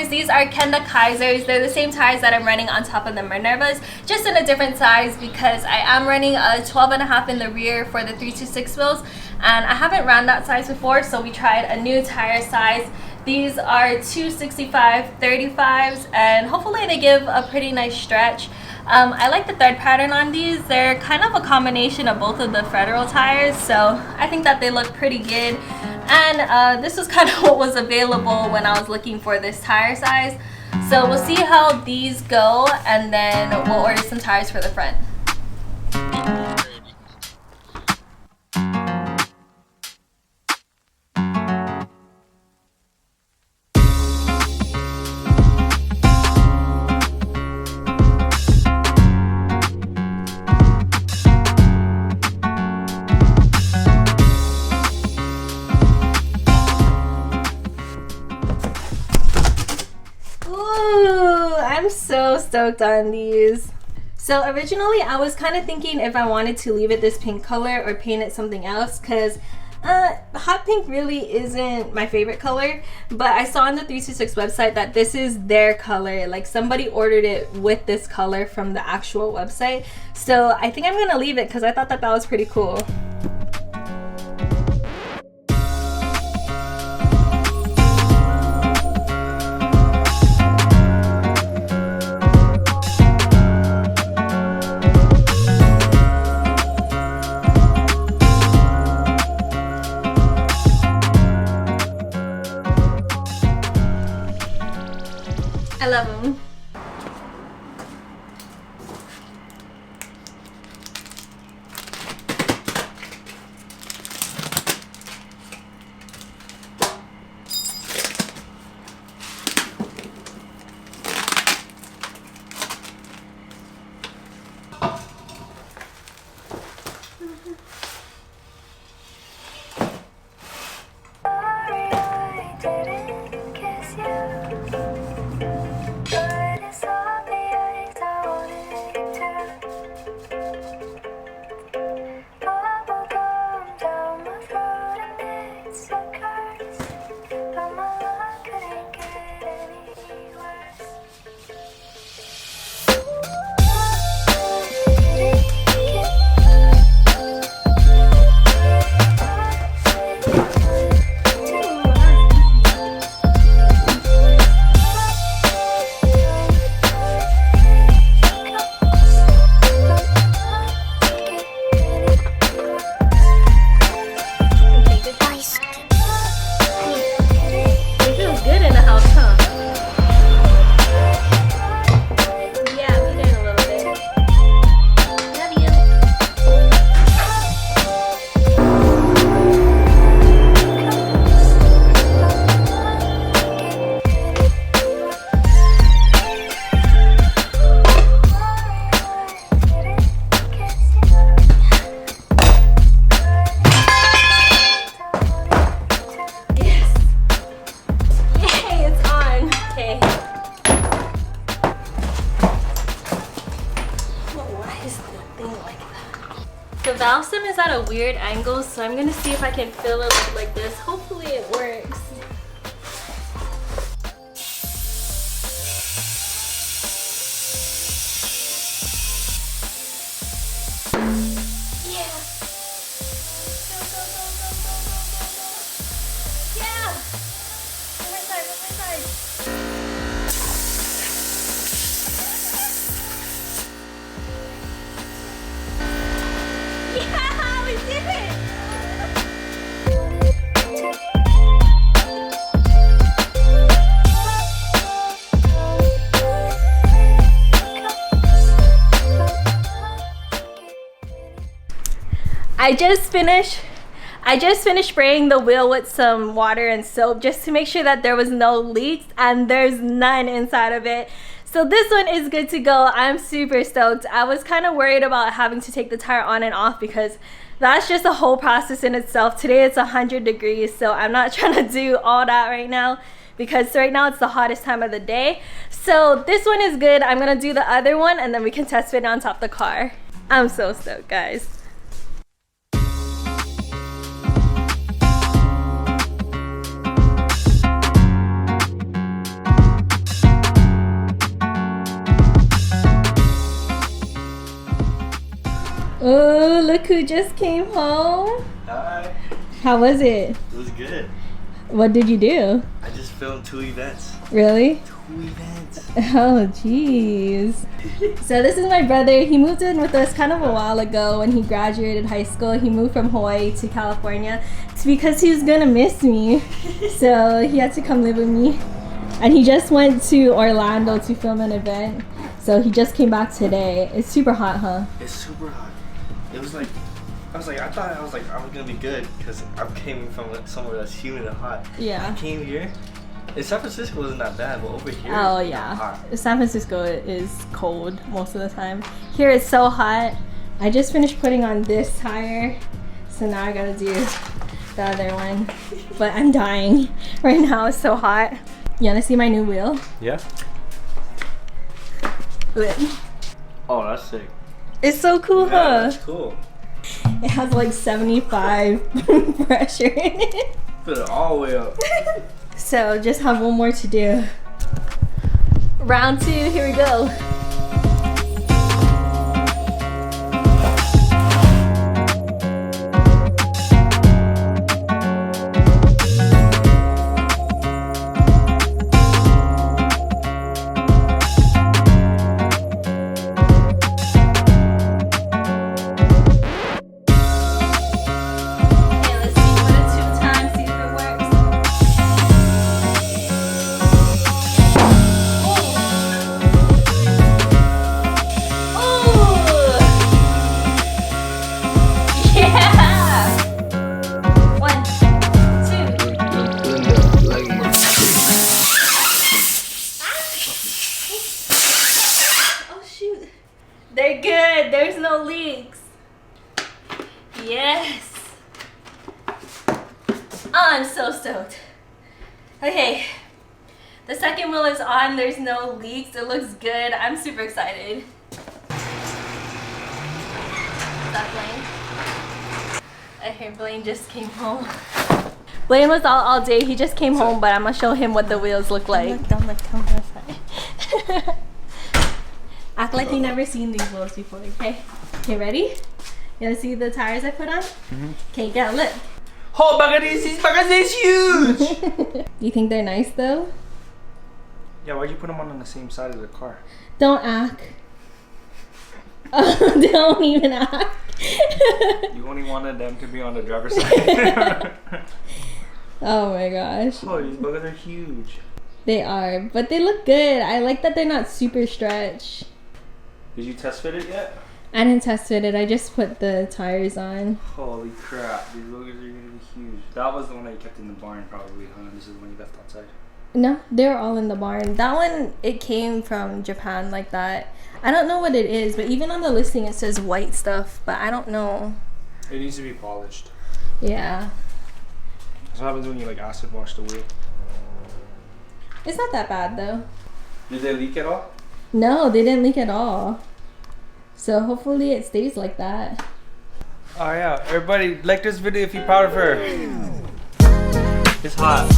tires. These are Kenda Kaisers. They're the same tires that I'm running on top of the Minervas, just in a different size because I am running a 12.5 in the rear for the 326 wheels, and I haven't ran that size before, so we tried a new tire size. These are 265 35s, and hopefully they give a pretty nice stretch. I like the thread pattern on these. They're kind of a combination of both of the Federal tires, so I think that they look pretty good. And this was kind of what was available when I was looking for this tire size. So we'll see how these go, and then we'll order some tires for the front. I'm so stoked on these. So originally I was kind of thinking if I wanted to leave it this pink color or paint it something else, because hot pink really isn't my favorite color, but I saw on the 326 website that this is their color. Like, somebody ordered it with this color from the actual website, so I think I'm gonna leave it because I thought that was pretty cool. I love them. The valve stem is at a weird angle, so I'm gonna see if I can fill it up like this. Hopefully it works. Yeah. Go. Yeah. One more side, one more side. Yeah, we did it! I just finished spraying the wheel with some water and soap just to make sure that there was no leaks, and there's none inside of it. So this one is good to go. I'm super stoked. I was kind of worried about having to take the tire on and off because that's just a whole process in itself. Today it's 100 degrees, so I'm not trying to do all that right now because right now it's the hottest time of the day. So this one is good. I'm gonna do the other one and then we can test fit on top of the car. I'm so stoked, guys. Look who just came home. Hi. How was it? It was good. What did you do? I just filmed 2 events. Really? 2 events. Oh, jeez. So this is my brother. He moved in with us kind of a while ago when he graduated high school. He moved from Hawaii to California. It's because he was gonna miss me. So he had to come live with me. And he just went to Orlando to film an event. So he just came back today. It's super hot, huh? It's super hot. It was like, I thought I was gonna be good because I came from somewhere that's humid and hot. Yeah. I came here. In San Francisco wasn't that bad, but over here, Oh it's yeah. hot. San Francisco is cold most of the time. Here it's so hot. I just finished putting on this tire, so now I gotta do the other one. But I'm dying right now. It's so hot. You wanna see my new wheel? Yeah. Look. Oh, that's sick. It's so cool, Yeah, huh? that's cool. It has like 75 pressure in it. Put it all the way up. So just have one more to do. Round 2, here we go. They're good. There's no leaks. Yes. Oh, I'm so stoked. Okay. The second wheel is on. There's no leaks. It looks good. I'm super excited. Is that Blaine? I hear Blaine just came home. Blaine was out all day. He just came home, but I'm gonna show him what the wheels look like. Don't look on that side. Act like you never seen these wheels before, okay? Okay, ready? You wanna see the tires I put on? Okay, get a look. Oh, it's huge! You think they're nice though? Yeah, why'd you put them on the same side of the car? Don't act. Don't even act. You only wanted them to be on the driver's side. Oh my gosh. Oh, these buggers are huge. They are, but they look good. I like that they're not super stretch. Did you test fit it yet? I didn't test fit it. I just put the tires on. Holy crap, these buggers are gonna be huge. That was the one that you kept in the barn probably, huh? This is the one you left outside. No, they're all in the barn. That one, it came from Japan like that. I don't know what it is, but even on the listing it says white stuff, but I don't know. It needs to be polished. Yeah. That's what happens when you like acid wash the wheel. It's not that bad though. Did they leak at all? No, they didn't leak at all. So hopefully it stays like that. Oh yeah, everybody like this video if you're proud of her. It's hot.